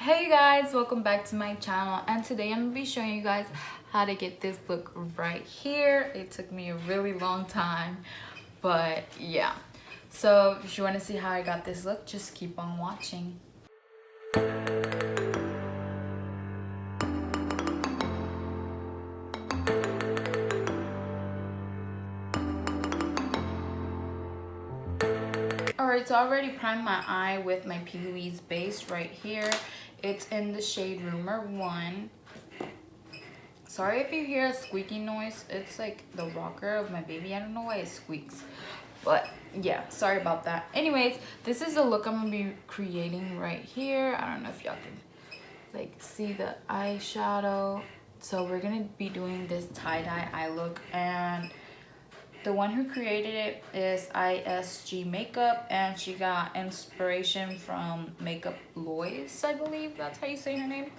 Hey you guys, welcome back to my channel, and today I'm gonna be showing you guys how to get this look right here. It took me a really long time, but yeah. So if you want to see how I got this look, just keep on watching. Alright, so I already primed my eye with my P. Louise base right here. It's in the shade Rumor 1. Sorry if you hear a squeaky noise. It's like the rocker of my baby. I don't know why it squeaks. But yeah, sorry about that. Anyways, this is the look I'm gonna be creating right here. I don't know if y'all can like see the eyeshadow. So we're gonna be doing this tie-dye eye look, and the one who created it is ISG Makeup, and she got inspiration from Makeup Lois, I believe that's how you say her name.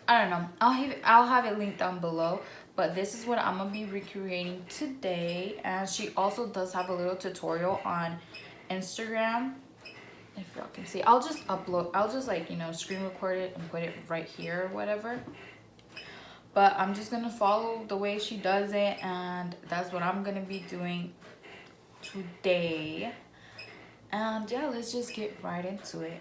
I don't know. I'll have it linked down below, but this is what I'm gonna be recreating today. And she also does have a little tutorial on Instagram. If y'all can see, I'll just like, you know, screen record it and put it right here or whatever. But I'm just gonna follow the way she does it, and that's what I'm gonna be doing today. And yeah, let's just get right into it.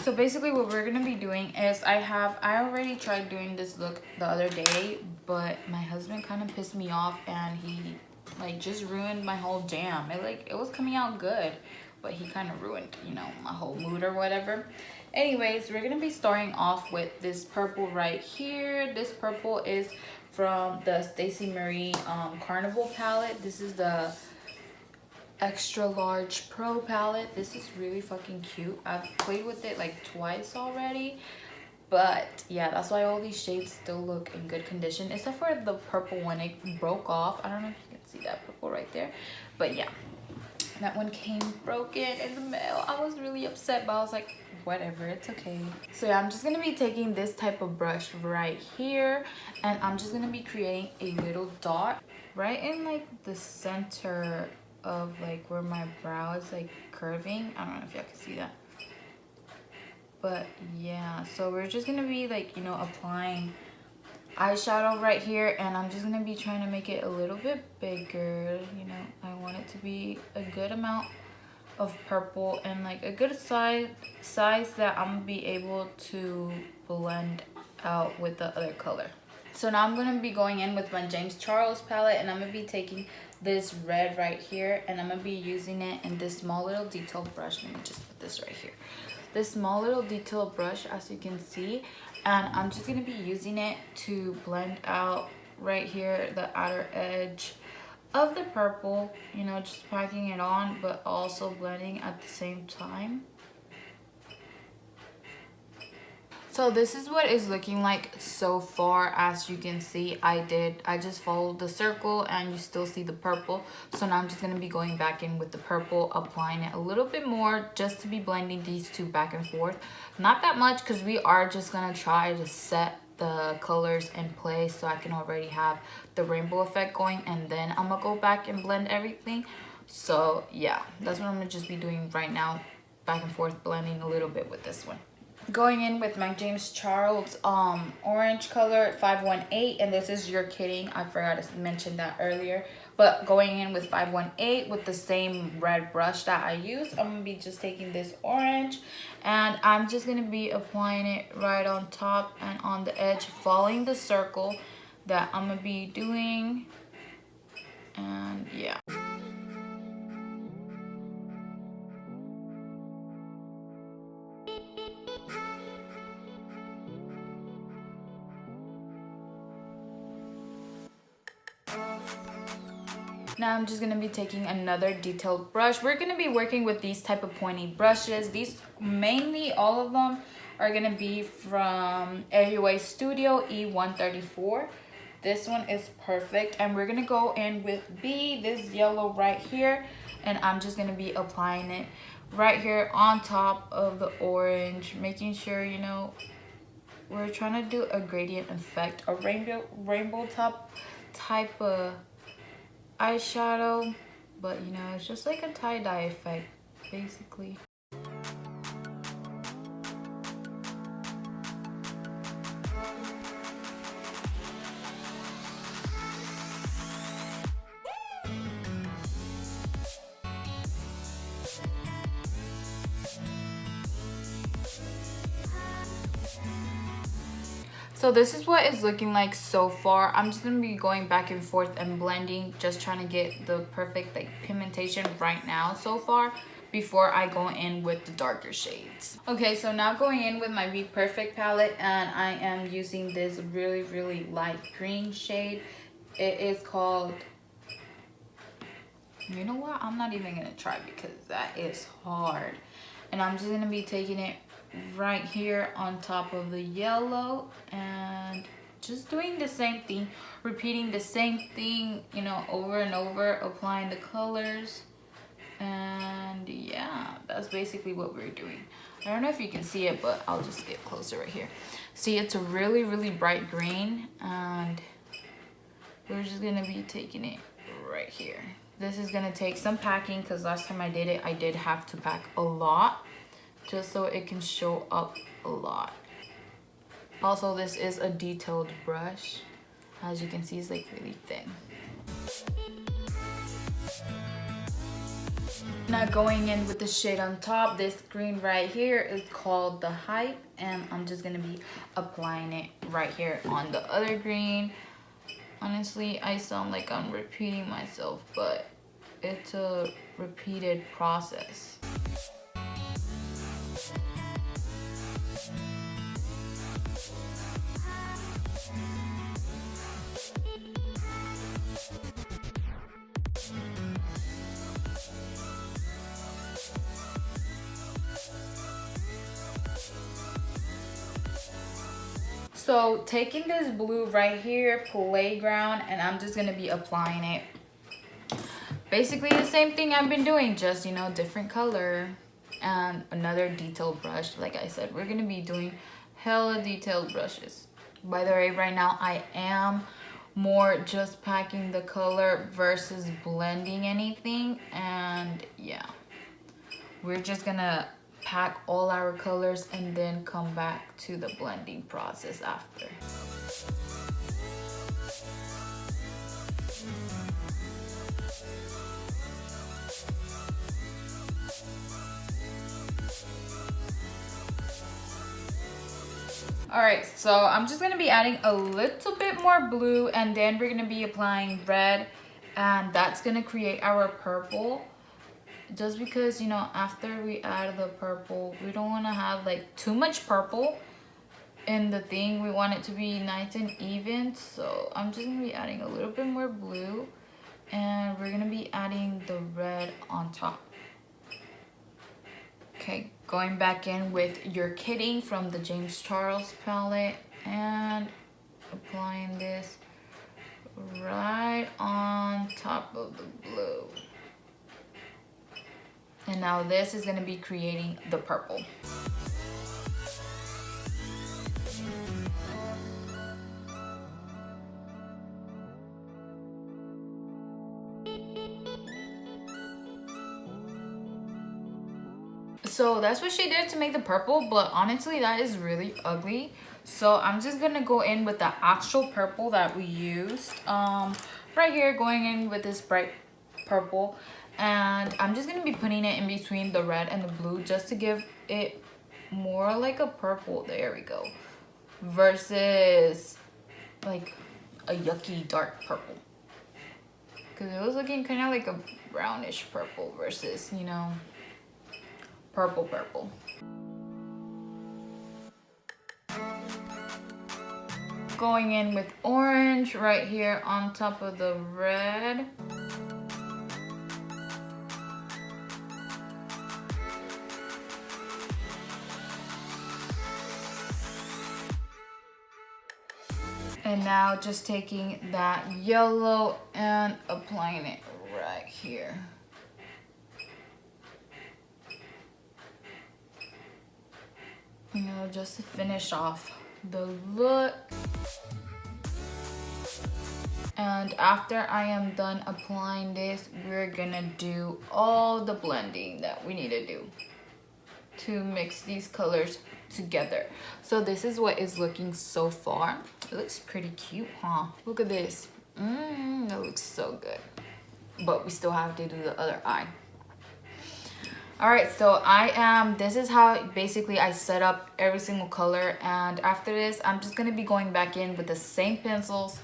So basically what we're gonna be doing is I already tried doing this look the other day, but my husband kind of pissed me off, and he like just ruined my whole jam. It was coming out good, but he kind of ruined, you know, my whole mood or whatever. Anyways, we're gonna be starting off with this purple right here. This purple is from the Stacey Marie Carnival palette. This is the extra large pro palette. This is really fucking cute. I've played with it like twice already, but yeah, that's why all these shades still look in good condition, except for the purple one. It broke off. I don't know if you can see that purple right there, but yeah, that one came broken in the mail. I was really upset, but I was like, whatever, it's okay. So yeah, I'm just gonna be taking this type of brush right here, and I'm just gonna be creating a little dot right in like the center of like where my brow is like curving. I don't know if y'all can see that, but yeah, so we're just gonna be like, you know, applying eyeshadow right here, and I'm just gonna be trying to make it a little bit bigger. You know, I want it to be a good amount of purple and like a good size that I'm gonna be able to blend out with the other color. So now I'm gonna be going in with my James Charles palette, and I'm gonna be taking this red right here, and I'm gonna be using it in this small little detail brush. Let me just put this right here. This small little detail brush, as you can see, and I'm just gonna be using it to blend out right here the outer edge of the purple, you know, just packing it on but also blending at the same time. So this is what it's looking like so far. As you can see, I just followed the circle, and you still see the purple. So now I'm just going to be going back in with the purple, applying it a little bit more just to be blending these two back and forth. Not that much, because we are just going to try to set the colors in place so I can already have the rainbow effect going, and then I'm gonna go back and blend everything. So yeah, that's what I'm gonna just be doing right now, back and forth blending a little bit with this one. Going in with my James Charles orange color 518, and this is You're Kidding. I forgot to mention that earlier. But going in with 518 with the same red brush that I used, I'm gonna be just taking this orange, and I'm just gonna be applying it right on top and on the edge, following the circle that I'm gonna be doing. And yeah. Now I'm just gonna be taking another detailed brush. We're gonna be working with these type of pointy brushes. These mainly, all of them are gonna be from AUA Studio E134. This one is perfect, and we're gonna go in with B, this yellow right here, and I'm just gonna be applying it right here on top of the orange, making sure, you know, we're trying to do a gradient effect, a rainbow top type of eyeshadow, but you know, it's just like a tie-dye effect, basically. So this is what it's looking like so far. I'm just gonna be going back and forth and blending, just trying to get the perfect like pigmentation right now so far before I go in with the darker shades. Okay, so now going in with my Be Perfect palette, and I am using this really light green shade. It is called, you know what, I'm not even gonna try because that is hard. And I'm just gonna be taking it right here on top of the yellow and just doing the same thing, repeating the same thing, you know, over and over, applying the colors. And yeah, that's basically what we're doing. I don't know if you can see it, but I'll just get closer right here. See, it's a really bright green, and we're just gonna be taking it right here. This is gonna take some packing because last time I did it, I did have to pack a lot just so it can show up a lot. Also, this is a detailed brush. As you can see, it's like really thin. Now going in with the shade on top, this green right here is called the Hype, and I'm just gonna be applying it right here on the other green. Honestly, I sound like I'm repeating myself, but it's a repeated process. So taking this blue right here, Playground, and I'm just gonna be applying it. Basically the same thing I've been doing, just, you know, different color. And another detailed brush. Like I said, we're gonna be doing hella detailed brushes. By the way, right now I am more just packing the color versus blending anything. And yeah, we're just gonna pack all our colors and then come back to the blending process after. Alright, so I'm just gonna be adding a little bit more blue, and then we're gonna be applying red, and that's gonna create our purple. Just because, you know, after we add the purple, we don't want to have like too much purple in the thing. We want it to be nice and even. So I'm just gonna be adding a little bit more blue, and we're gonna be adding the red on top. Okay, going back in with You're Kidding from the James Charles palette and applying this right on top of the blue. And now this is going to be creating the purple. So that's what she did to make the purple, but honestly that is really ugly. So I'm just going to go in with the actual purple that we used. Right here, going in with this bright purple. And I'm just going to be putting it in between the red and the blue just to give it more like a purple. There we go. Versus like a yucky dark purple. Because it was looking kind of like a brownish purple versus, you know, purple. Going in with orange right here on top of the red. And now just taking that yellow and applying it right here. You know, just to finish off the look. And after I am done applying this, we're gonna do all the blending that we need to do to mix these colors together. So this is what is looking so far. It looks pretty cute, huh? Look at this. That looks so good. But we still have to do the other eye. All right, so this is how basically I set up every single color, and after this I'm just gonna be going back in with the same pencils,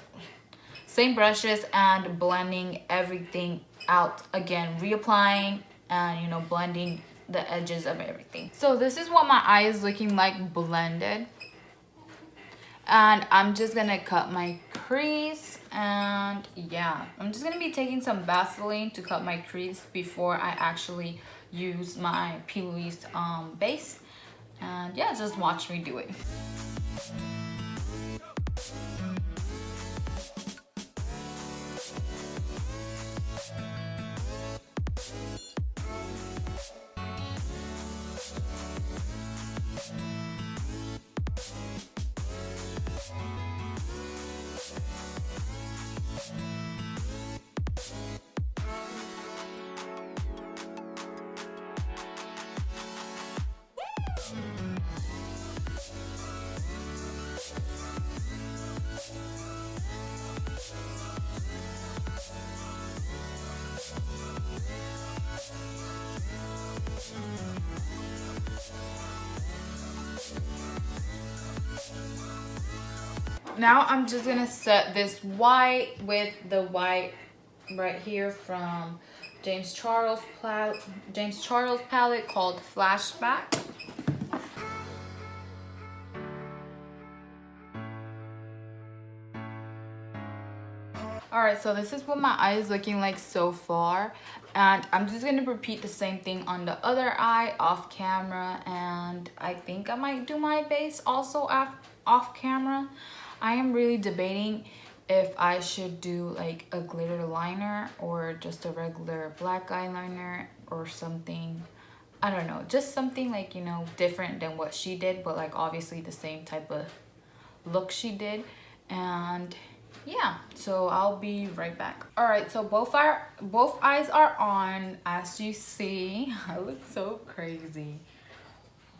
same brushes, and blending everything out again, reapplying and, you know, blending the edges of everything. So this is what my eye is looking like blended, and I'm just gonna cut my crease. And yeah, I'm just gonna be taking some Vaseline to cut my crease before I actually use my P. Louise base. And yeah, just watch me do it. Now I'm just gonna set this white with the white right here from James Charles palette called Flashback. Alright, so this is what my eye is looking like so far, and I'm just gonna repeat the same thing on the other eye off camera, and I think I might do my base also off camera. I am really debating if I should do like a glitter liner or just a regular black eyeliner or something. I don't know, just something like, you know, different than what she did, but like obviously the same type of look she did. And yeah, so I'll be right back. All right, so both eyes are on. As you see, I look so crazy,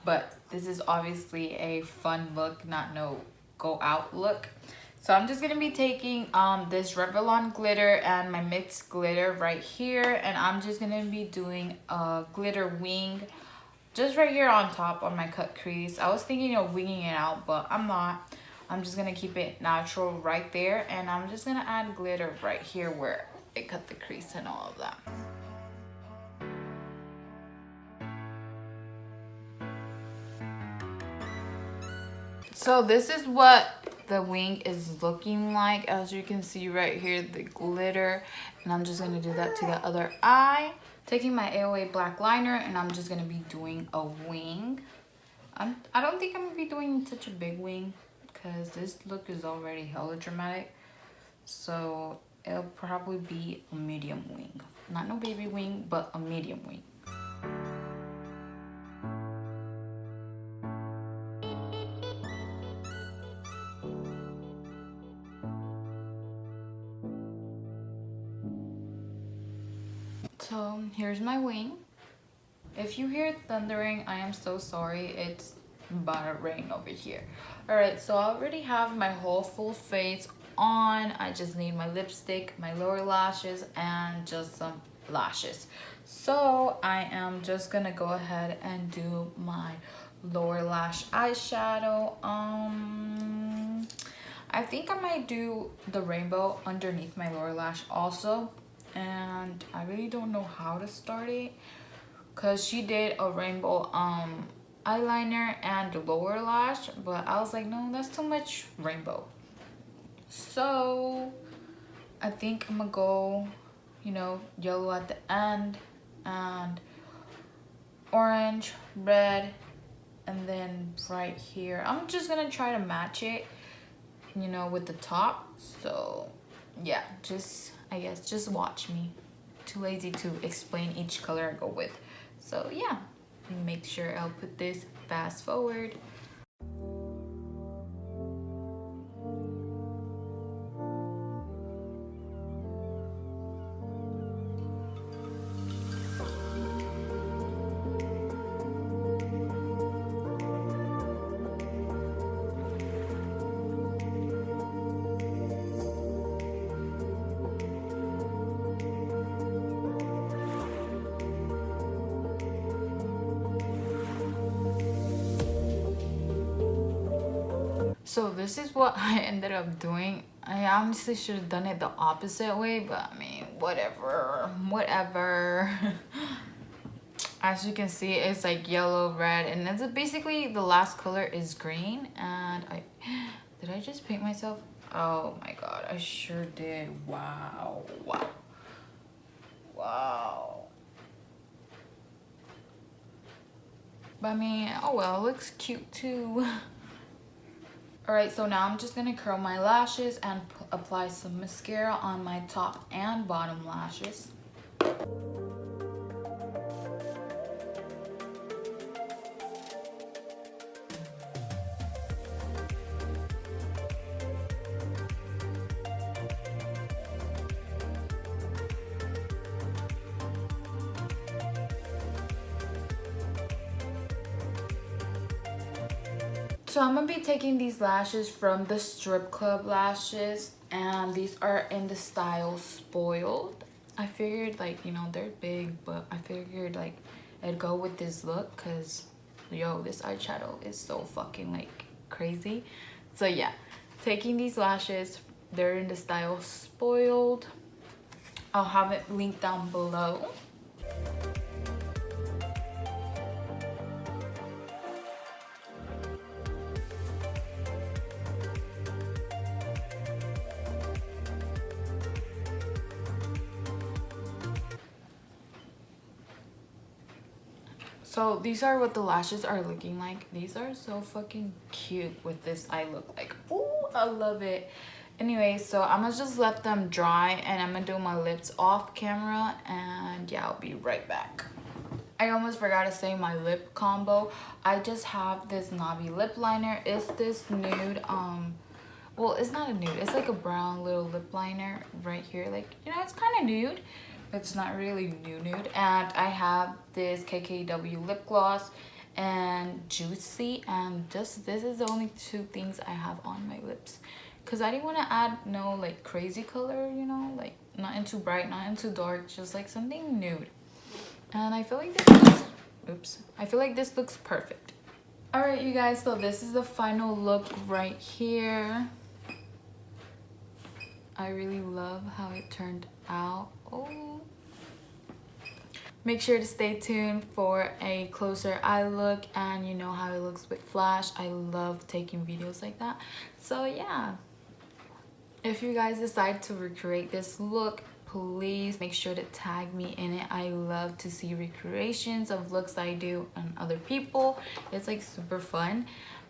but this is obviously a fun look, not no go out look. So I'm just gonna be taking this Revlon glitter and my mixed glitter right here, and I'm just gonna be doing a glitter wing just right here on top on my cut crease. I was thinking of winging it out, but I'm not. I'm just gonna keep it natural right there, and I'm just gonna add glitter right here where it cut the crease and all of that. So this is what the wing is looking like. As you can see right here, the glitter, and I'm just gonna do that to the other eye. Taking my AOA black liner, and I'm just gonna be doing a wing. I don't think I'm gonna be doing such a big wing because this look is already hella dramatic. So it'll probably be a medium wing. Not no baby wing, but a medium wing. So here's my wing. If you hear thundering, I am so sorry. It's about to rain over here. Alright, so I already have my whole full face on. I just need my lipstick, my lower lashes, and just some lashes. So I am just gonna go ahead and do my lower lash eyeshadow. I think I might do the rainbow underneath my lower lash also, and I really don't know how to start it because she did a rainbow eyeliner and lower lash, but I was like, no, that's too much rainbow. So I think I'm gonna go, you know, yellow at the end and orange, red, and then right here I'm just gonna try to match it, you know, with the top. So yeah, just I guess just watch me. Too lazy to explain each color I go with. So yeah, make sure I'll put this fast forward. So this is what I ended up doing. I honestly should have done it the opposite way, but I mean, whatever. As you can see, it's like yellow, red, and it's basically the last color is green. And did I just paint myself? Oh my god, I sure did. Wow. But I mean, oh well, it looks cute too. Alright, so now I'm just gonna curl my lashes and apply some mascara on my top and bottom lashes. So I'm gonna be taking these lashes from the Strip Club lashes, and these are in the style Spoiled. I figured, like, you know, they're big, but I figured like it'd go with this look because yo, this eyeshadow is so fucking like crazy. So yeah, taking these lashes, they're in the style Spoiled. I'll have it linked down below. So these are what the lashes are looking like. These are so fucking cute with this eye look. Like, ooh, I love it. Anyway, so I'm gonna just let them dry and I'm gonna do my lips off camera, and yeah, I'll be right back. I almost forgot to say my lip combo. I just have this Navi lip liner. It's this nude, well, it's not a nude. It's like a brown little lip liner right here. Like, you know, it's kind of nude. It's not really nude. And I have this KKW lip gloss and Juicy. And just this is the only two things I have on my lips. Because I didn't want to add no, like, crazy color, you know? Like, not into bright, not into dark. Just, like, something nude. And I feel like this looks... Oops. I feel like this looks perfect. Alright, you guys. So this is the final look right here. I really love how it turned out. Oh. Make sure to stay tuned for a closer eye look, and you know how it looks with flash. I love taking videos like that. So yeah, if you guys decide to recreate this look, please make sure to tag me in it. I love to see recreations of looks I do on other people. It's like super fun,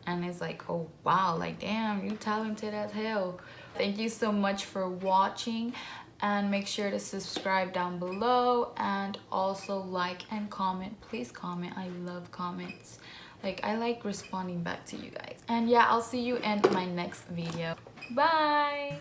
and it's like, oh wow, like damn, you talented as hell. Thank you so much for watching, and make sure to subscribe down below, and also like and comment. Please comment. I love comments. Like, I like responding back to you guys. And yeah, I'll see you in my next video. Bye.